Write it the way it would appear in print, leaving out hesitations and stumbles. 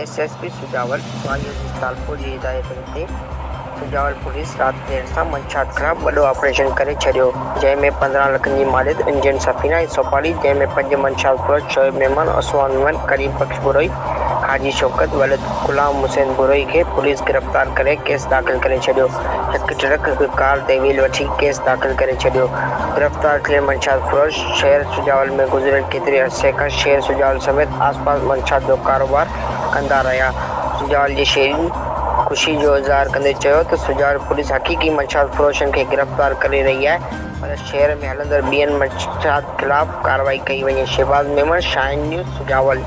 SSP Sujawal Talpur जी हिदायत ते Sujawal police रात देर सां मंछात ख़िलाफ़ वॾो ऑपरेशन करे छॾियो, जंहिंमें 15 लख जी मालियत इंजन सफ़ीना हिसो पाली, जंहिंमें 5 मंछात फ़रोश शोएब मेमन, उस्मान मेमन, करीम बख्श बुरोई, हाजी शौकत वलिद, गुलाम हुसैन बुरोई खे पुलिस गिरफ़्तार करे केस दाख़िल करे छॾियो। हिकु ट्रक हिकु कार ते व्हील वठी केस दाख़िल करे छॾियो। गिरफ़्तार थियल मंछात फ़रोश शहर सुजावल में गुज़िरियल केतिरे अरसे खां शहर सुजावल समेत आसपास मंछात जो कारोबार कंदा रहिया। सुजावल जी शहरी ख़ुशी जो इज़हार कंदे चयो त सुजावल पुलिस हक़ीक़ी मंछात फ़रोशनि खे गिरफ़्तार करे रही आहे, पर शहर में हलंदड़ ॿियनि मंछात ख़िलाफ़ कार्रवाई कई वञे। Shahbaz Memon, shine news, Sujawal.